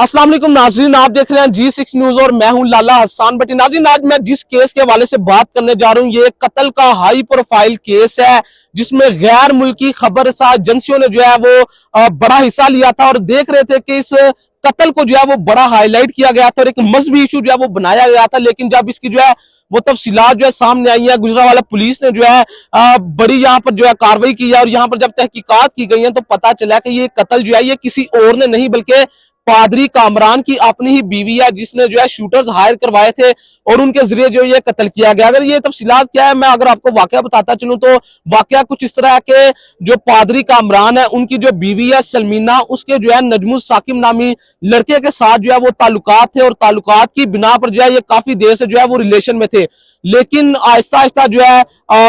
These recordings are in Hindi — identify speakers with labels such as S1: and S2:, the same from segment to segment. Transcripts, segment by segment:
S1: अस्सलाम वालेकुम नाजरीन, आप देख रहे हैं G6 न्यूज और मैं हूं लाला हसन भट्टी। नाजरीन, आज मैं जिस केस के हवाले से बात करने जा रहा हूं ये कत्ल का हाई प्रोफाइल केस है जिसमें गैर मुल्की खबरसार एजेंसियों ने जो है वो बड़ा हिस्सा लिया था और देख रहे थे कि इस कत्ल को जो है वो बड़ा हाईलाइट किया गया था और एक मजहबी इशू जो है वो बनाया गया था। लेकिन जब इसकी जो है वो तफसीलात जो है सामने आई है, गुजरांवाला पुलिस ने जो है बड़ी यहाँ पर जो है कार्रवाई की है और यहाँ पर जब तहकीकात की गई है तो पता चला कि ये कत्ल जो है ये किसी और ने नहीं बल्कि पादरी कामरान की अपनी ही बीवी है जिसने जो है शूटर्स हायर करवाए थे और उनके जरिए जो ये कत्ल किया गया। अगर ये तफसीलात क्या है, मैं अगर आपको वाकया बताता चलूं तो वाकया कुछ इस तरह है कि जो पादरी कामरान है उनकी जो बीवी है सलमीना, उसके जो है नजमुस साकिब नामी लड़के के साथ जो है वो ताल्लुकात थे और ताल्लुकात की बिना पर जो है ये काफी देर से जो है वो रिलेशन में थे। लेकिन आहिस्ता आहिस्ता जो है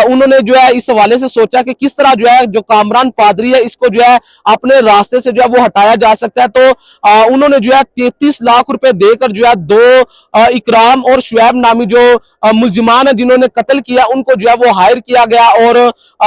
S1: उन्होंने जो है इस हवाले से सोचा कि किस तरह जो है जो कामरान पादरी है इसको जो है अपने रास्ते से जो है वो हटाया जा सकता है। तो उन्होंने जो है 33 लाख रुपए देकर जो है दो इकराम और शुएब नामी जो मुलजिमान है जिन्होंने कत्ल किया उनको जो है वो हायर किया गया और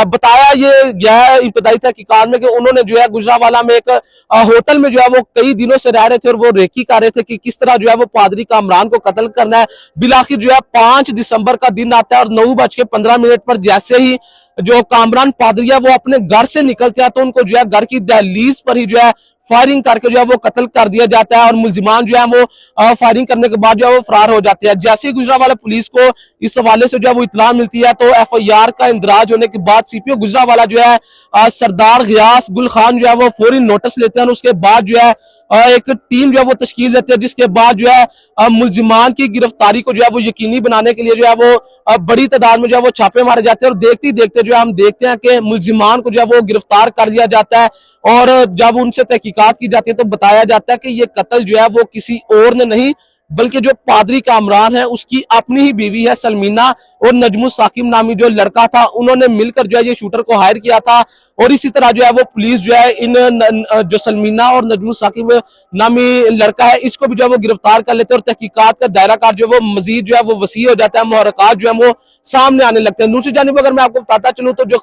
S1: बताया ये गया है इब्तदाई तहकीकात में कि उन्होंने जो है गुजरांवाला में एक होटल में जो है वो कई दिनों से रह रहे थे और वो रेकी कर रहे थे कि किस तरह जो है वो पादरी कामरान को कत्ल करना है। बिलाखिर जो है 5 दिसंबर का दिन आता है और 9:15 पर जैसे ही जो कामरान पादरी है वो अपने घर से निकलते हैं तो उनको जो है घर की दहलीज पर ही जो है फायरिंग करके जो है वो कत्ल कर दिया जाता है और मुलजिमान जो है वो फायरिंग करने के बाद जो है वो फरार हो जाते हैं। जैसे ही गुजरांवाला पुलिस को इस हवाले से जो है वो इत्तला मिलती है तो FIR का इंदराज होने के बाद CPO गुजरांवाला जो है सरदार गयास गुल खान जो है वो फौरी नोटिस लेते हैं और उसके बाद जो है एक टीम जो है वो तश्कील देते हैं जिसके बाद जो है मुलजिमान की गिरफ्तारी को जो है वो यकीनी बनाने के लिए जो है वो बड़ी तादाद में जो है वो छापे मारे जाते हैं और देखते ही देखते जो है हम देखते हैं कि मुलजिमान को जो है वो गिरफ्तार कर दिया जाता है और जब उनसे तहकीकात की जाती है तो बताया जाता है कि ये कत्ल जो है वो किसी और ने नहीं बल्कि जो पादरी कामरान है उसकी अपनी ही बीवी है सलमीना और नजमुस साकिब नामी जो लड़का था उन्होंने मिलकर जो है ये शूटर को हायर किया था। और इसी तरह जो है वो पुलिस जो है इन जो सलमीना और नजमुस साकिब नामी लड़का है इसको भी जो है वो गिरफ्तार कर लेते हैं और तहकीकात का दायरा कार जो है वो मजीद जो है वो वसी हो जाता है, मुहर्रकात जो है वो सामने आने लगते हैं। दूसरी जानिब अगर मैं आपको बताता चलूं तो जो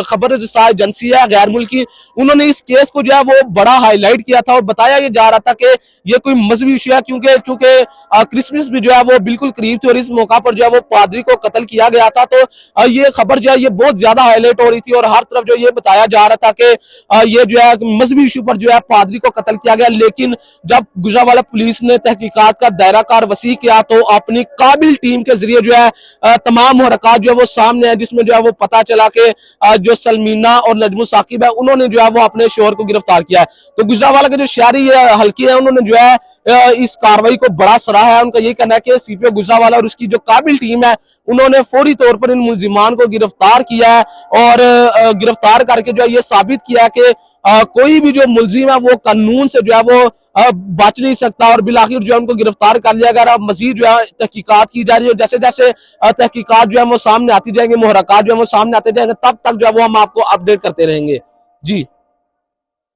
S1: खबर रसाई एजेंसी है गैर मुल्की उन्होंने इस केस को जो है वो बड़ा हाईलाइट किया था और बताया ये जा रहा था कि ये कोई मजहबी इशू है क्योंकि चूंकि क्रिसमस भी जो है वो बिल्कुल करीब थी और इस मौका पर जो है वो पादरी को कत्ल किया गया था। तो ये खबर जो है ये बहुत ज्यादा हाईलाइट हो रही थी और हर तरफ जो ये बताया जा रहा था कि ये जो है मजहबी इशू पर जो है पादरी को कत्ल किया गया। लेकिन जब गुजरांवाला पुलिस ने तहकीकात का दायरा कार वसी किया तो अपनी काबिल टीम के जरिए जो है तमाम मुहर्रकात जो है वो सामने है जिसमें जो है वो पता चला कि जो सलमीना और नजमुस साकिब है उन्होंने जो है वो अपने शोहर को गिरफ्तार किया है। तो गुजरांवाला के जो शहरी हल्के हैं उन्होंने जो है इस कार्रवाई को बड़ा सराहा है। उनका यही कहना है कि CPO गुजरांवाला और उसकी जो काबिल टीम है उन्होंने फौरी तौर पर इन मुलजिमान को गिरफ्तार किया है और गिरफ्तार करके जो है ये साबित किया कि कोई भी जो मुलजिम है वो कानून से जो है वो बच नहीं सकता और बिलाखिर जो है उनको गिरफ्तार कर लिया गया। अब मजीद जो है तहकीकात की जा रही है, जैसे जैसे तहकीकात जो है वो सामने आती जाएंगे, मुहर्रकात जो है वो सामने आते जाएंगे, तब तक जो है वो हम आपको अपडेट करते रहेंगे। जी।